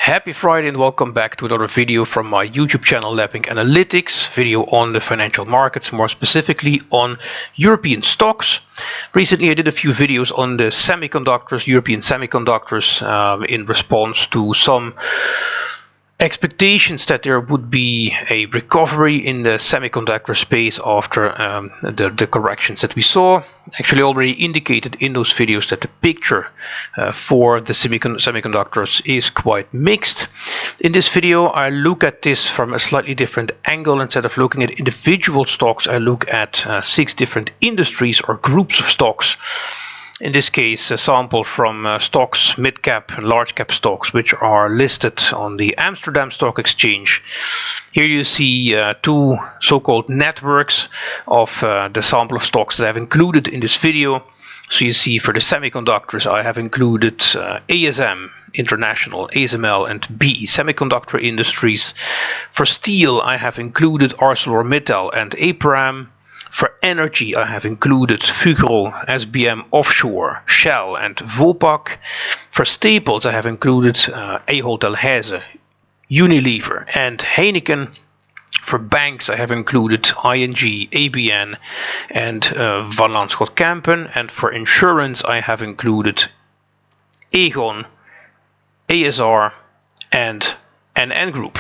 Happy Friday and welcome back to another video from my YouTube channel Lapping Analytics, video on the financial markets, more specifically on European stocks. Recently I did a few videos on the semiconductors, European semiconductors, in response to some expectations that there would be a recovery in the semiconductor space after the corrections that we saw. Actually already indicated in those videos that the picture for the semiconductors is quite mixed. In this video I look at this from a slightly different angle. Instead of looking at individual stocks, I look at 6 different industries or groups of stocks. In this case, a sample from stocks, mid-cap and large-cap stocks, which are listed on the Amsterdam Stock Exchange. Here you see 2 so-called networks of the sample of stocks that I've included in this video. So you see for the semiconductors I have included ASM International, ASML and BE Semiconductor Industries. For steel I have included ArcelorMittal and Aperam. For energy I have included Fugro, SBM Offshore, Shell and Vopak. For staples I have included Ahold Delhaize, Unilever and Heineken. For banks I have included ING, ABN and Van Lanschot Kempen. And for insurance I have included Aegon, ASR and NN Group.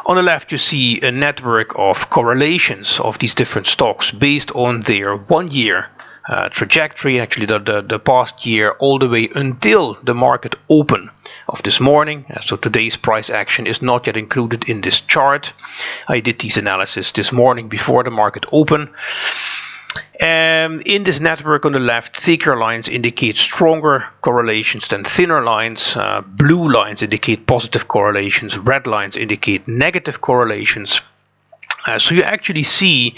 On the left you see a network of correlations of these different stocks based on their 1 year trajectory, actually the past year all the way until the market open of this morning. So today's price action is not yet included in this chart. I did these analysis this morning before the market open. In this network on the left, thicker lines indicate stronger correlations than thinner lines. Blue lines indicate positive correlations. Red lines indicate negative correlations. So you actually see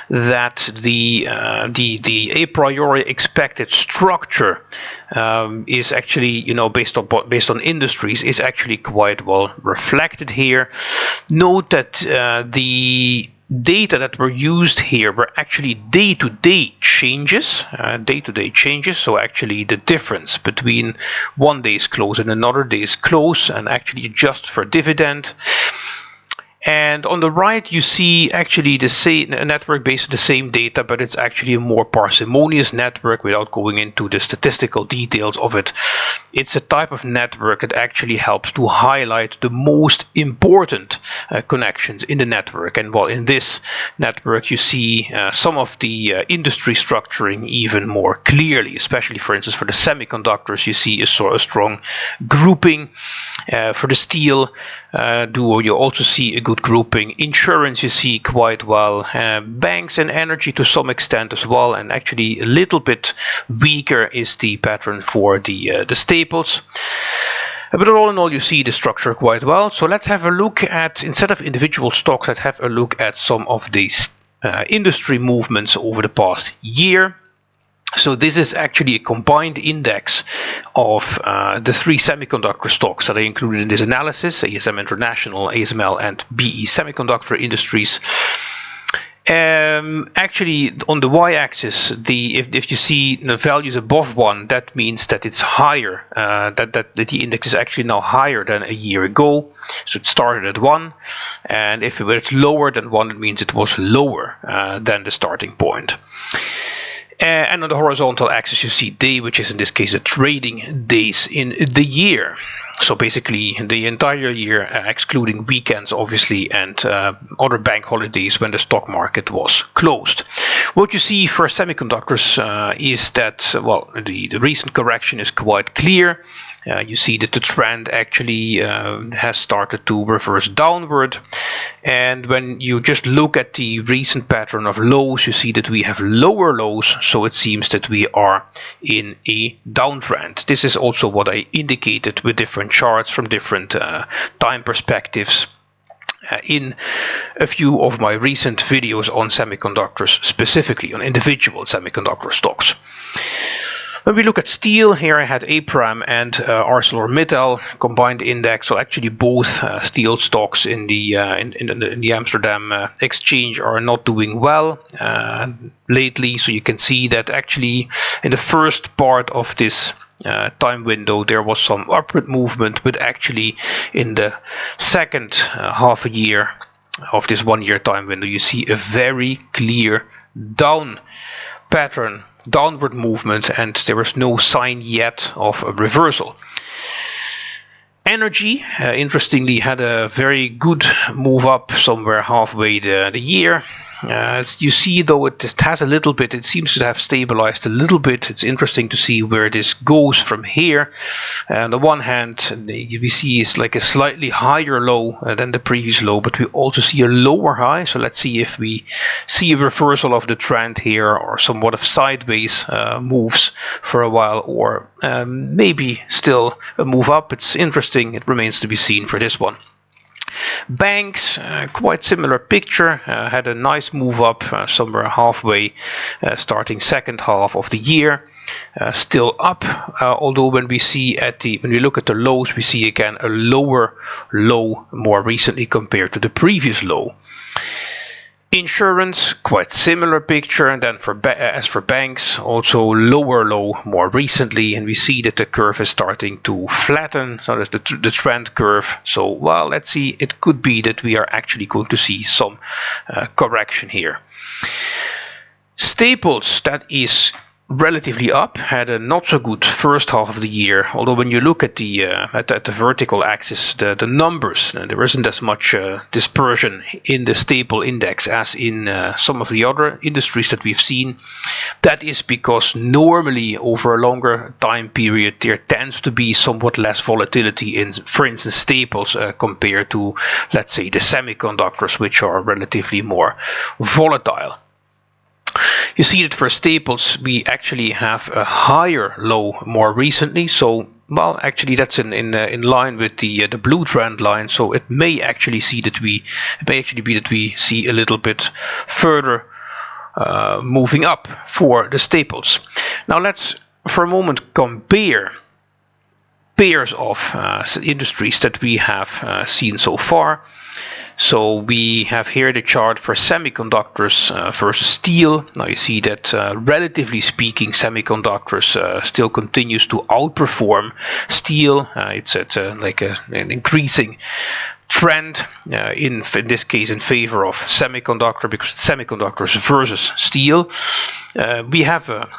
that the a priori expected structure is actually, based on industries, is actually quite well reflected here. Note that the data that were used here were actually day-to-day changes, so actually the difference between one day's close and another day's close, and actually adjust for dividend. And on the right you see actually the same network based on the same data, but it's actually a more parsimonious network without going into the statistical details of it. It's a type of network that actually helps to highlight the most important connections in the network. And while in this network you see some of the industry structuring even more clearly, especially for instance for the semiconductors you see a strong grouping. For the steel duo you also see a good grouping. Insurance you see quite well. Banks and energy to some extent as well, and actually a little bit weaker is the pattern for the staples. But all in all you see the structure quite well. So let's have a look at, instead of individual stocks, let's have a look at some of these industry movements over the past year. So this is actually a combined index of the 3 semiconductor stocks that I included in this analysis: ASM International, ASML and BE Semiconductor Industries. Actually on the y-axis, if you see the values above 1, that means that it's higher, that the index is actually now higher than a year ago. So it started at 1, and if it's lower than 1 it means it was lower than the starting point. And on the horizontal axis you see day, which is in this case the trading days in the year. So basically the entire year, excluding weekends obviously, and other bank holidays when the stock market was closed. What you see for semiconductors is that, well, the recent correction is quite clear. You see that the trend actually has started to reverse downward. And when you just look at the recent pattern of lows, you see that we have lower lows. So it seems that we are in a downtrend. This is also what I indicated with different charts from different time perspectives in a few of my recent videos on semiconductors, specifically on individual semiconductor stocks. When we look at steel, here I had Aperam and ArcelorMittal combined index. So actually both steel stocks in the Amsterdam exchange are not doing well lately. So you can see that actually in the first part of this time window there was some upward movement, but actually in the second half a year of this 1 year time window you see a very clear down pattern, downward movement, and there is no sign yet of a reversal. Energy, interestingly, had a very good move up somewhere halfway the year. As you see, though, it has a little bit, it seems to have stabilized a little bit. It's interesting to see where this goes from here. On the one hand, we see it's like a slightly higher low than the previous low, but we also see a lower high. So let's see if we see a reversal of the trend here, or somewhat of sideways moves for a while, or maybe still a move up. It's interesting. It remains to be seen for this one. Banks, quite similar picture, had a nice move up somewhere halfway, starting second half of the year, still up. Although when we look at the lows, we see again a lower low more recently compared to the previous low. Insurance, quite similar picture, and then as for banks, also lower low more recently, and we see that the curve is starting to flatten. So that's the trend curve. So, well, let's see, it could be that we are actually going to see some correction here. Staples, that is relatively up, had a not so good first half of the year, although when you look at the vertical axis, the numbers, there isn't as much dispersion in the staple index as in some of the other industries that we've seen. That is because normally over a longer time period there tends to be somewhat less volatility in, for instance, staples compared to, let's say, the semiconductors, which are relatively more volatile. You see that for staples we actually have a higher low more recently, so, well, actually that's in line with the blue trend line, so it may actually be that we see a little bit further moving up for the staples. Now let's for a moment compare pairs of industries that we have seen so far. So we have here the chart for semiconductors versus steel. Now you see that relatively speaking, semiconductors still continues to outperform steel. It's at an increasing trend in this case in favor of semiconductor, because semiconductors versus steel. We have a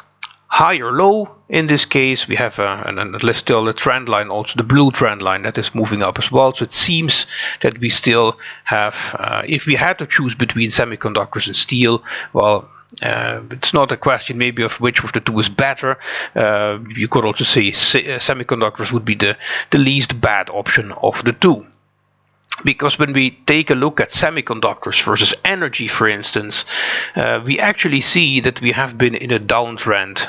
higher low in this case. We have still a trend line, also the blue trend line, that is moving up as well. So it seems that we still have, if we had to choose between semiconductors and steel, well, it's not a question maybe of which of the two is better. You could also say semiconductors would be the least bad option of the two. Because when we take a look at semiconductors versus energy, for instance, we actually see that we have been in a downtrend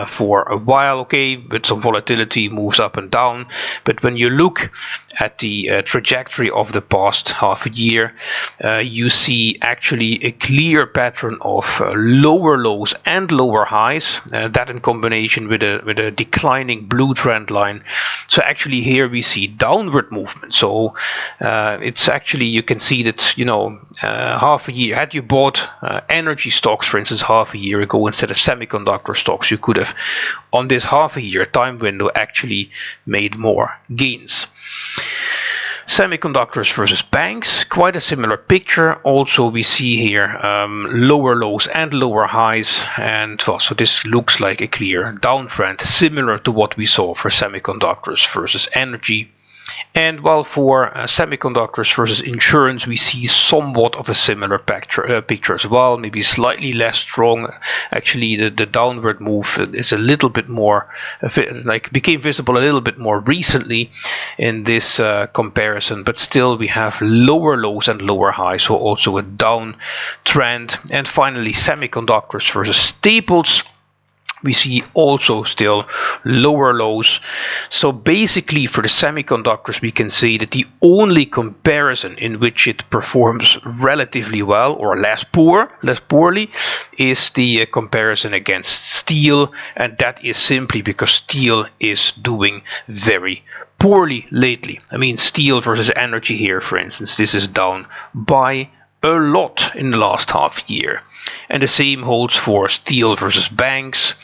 for a while, okay, with some volatility, moves up and down. But when you look at the trajectory of the past half a year, you see actually a clear pattern of lower lows and lower highs, that in combination with a declining blue trend line. So actually here we see downward movement. So it's actually, you can see that, half a year, had you bought energy stocks, for instance, half a year ago instead of semiconductor stocks, you could have, on this half a year time window, actually made more gains. Semiconductors versus banks, quite a similar picture. Also we see here lower lows and lower highs, and well, so this looks like a clear downtrend, similar to what we saw for semiconductors versus energy. And while for semiconductors versus insurance, we see somewhat of a similar picture as well, maybe slightly less strong. Actually, the downward move is a little bit more, became visible a little bit more recently in this comparison, but still we have lower lows and lower highs, so also a down trend. And finally, semiconductors versus staples, we see also still lower lows. So basically for the semiconductors, we can say that the only comparison in which it performs relatively well or less poorly is the comparison against steel, and that is simply because steel is doing very poorly lately. I mean, steel versus energy here, for instance, this is down by a lot in the last half year. And the same holds for steel versus banks,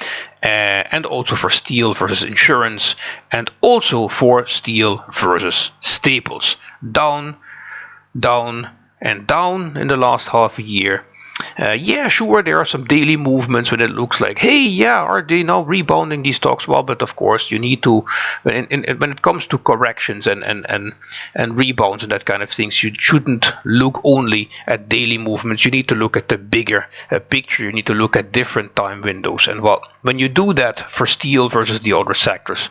and also for steel versus insurance, and also for steel versus staples. Down, down, and down in the last half a year. Yeah, sure, there are some daily movements when it looks like, hey, yeah, are they now rebounding these stocks? Well, but of course, you need to, when it comes to corrections and rebounds and that kind of things, you shouldn't look only at daily movements. You need to look at the bigger picture. You need to look at different time windows. And well, when you do that for steel versus the other sectors,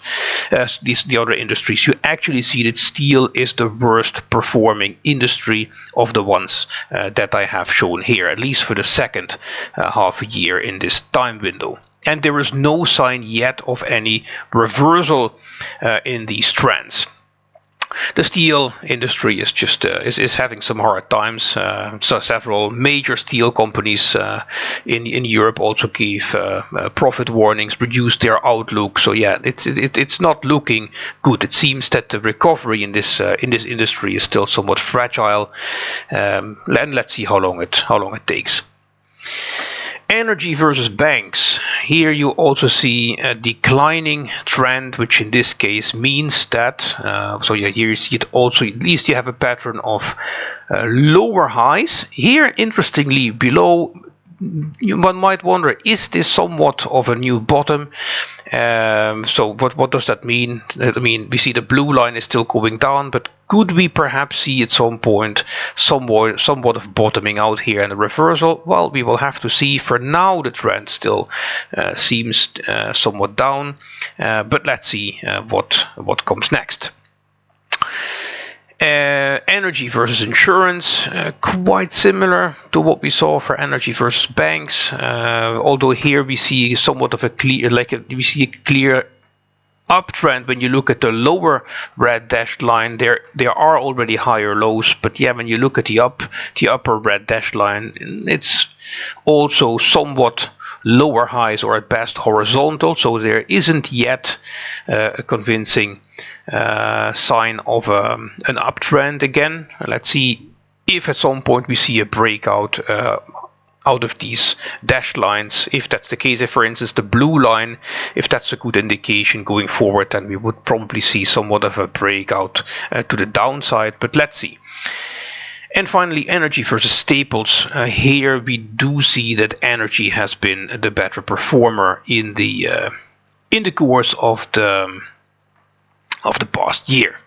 the other industries, you actually see that steel is the worst performing industry of the ones that I have shown here, at least for the second half a year in this time window. And there is no sign yet of any reversal in these trends. The steel industry is just is having some hard times. So several major steel companies in Europe also gave profit warnings, reduced their outlook. So yeah, it's not looking good. It seems that the recovery in this industry is still somewhat fragile. And let's see how long it takes. Energy versus banks. Here you also see a declining trend, which in this case means that, so yeah, here you see it also, at least you have a pattern of lower highs. Here, interestingly, below, one might wonder, is this somewhat of a new bottom? So what does that mean? I mean, we see the blue line is still going down, but could we perhaps see at some point somewhat of bottoming out here and a reversal? Well, we will have to see. For now, the trend still seems somewhat down, but let's see what comes next. Energy versus insurance, quite similar to what we saw for energy versus banks. Although here we see somewhat of a clear, we see a clear uptrend when you look at the lower red dashed line. There are already higher lows, but yeah, when you look at the upper red dashed line, it's also somewhat lower highs, or at best horizontal, so there isn't yet a convincing sign of an uptrend again. Let's see if at some point we see a breakout out of these dashed lines. If that's the case, if for instance the blue line, if that's a good indication going forward, then we would probably see somewhat of a breakout to the downside, but let's see. And finally, energy versus staples. Here we do see that energy has been the better performer in the course of the past year.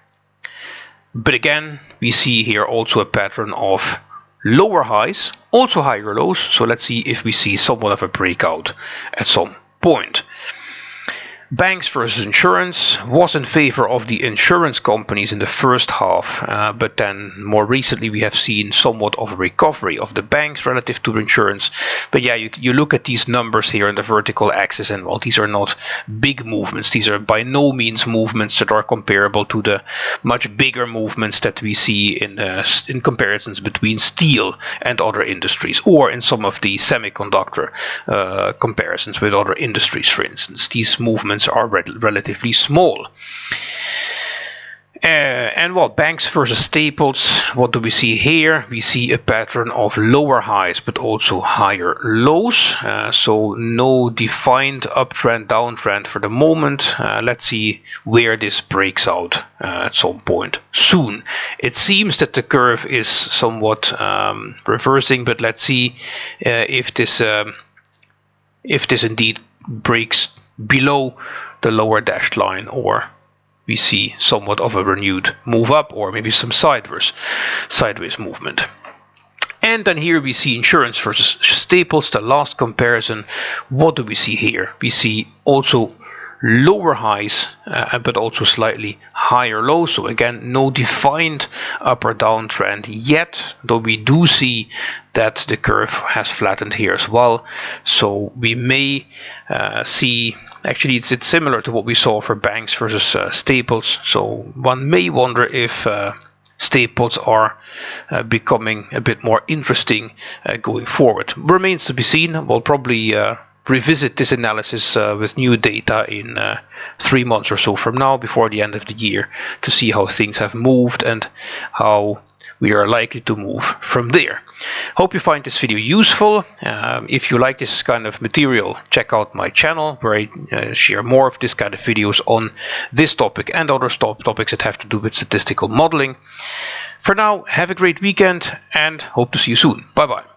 But again, we see here also a pattern of lower highs, also higher lows. So let's see if we see somewhat of a breakout at some point. Banks versus insurance was in favor of the insurance companies in the first half, but then more recently we have seen somewhat of a recovery of the banks relative to insurance. But yeah, you look at these numbers here in the vertical axis, and well, these are not big movements. These are by no means movements that are comparable to the much bigger movements that we see in comparisons between steel and other industries, or in some of the semiconductor comparisons with other industries, for instance. These movements are relatively small. And well, banks versus staples, what do we see here? We see a pattern of lower highs but also higher lows. So no defined uptrend, downtrend for the moment. Let's see where this breaks out at some point soon. It seems that the curve is somewhat reversing, but let's see if this indeed breaks below the lower dashed line, or we see somewhat of a renewed move up, or maybe some sideways movement. And then here we see insurance versus staples, the last comparison. What do we see here? We see also lower highs, but also slightly higher lows. So again, no defined up or down trend yet, though we do see that the curve has flattened here as well. So we may see, actually it's similar to what we saw for banks versus staples. So one may wonder if staples are becoming a bit more interesting going forward. Remains to be seen. We'll probably revisit this analysis with new data in 3 months or so from now, before the end of the year, to see how things have moved and how we are likely to move from there. Hope you find this video useful. If you like this kind of material, check out my channel where I share more of this kind of videos on this topic and other topics that have to do with statistical modeling. For now, have a great weekend and hope to see you soon. Bye bye.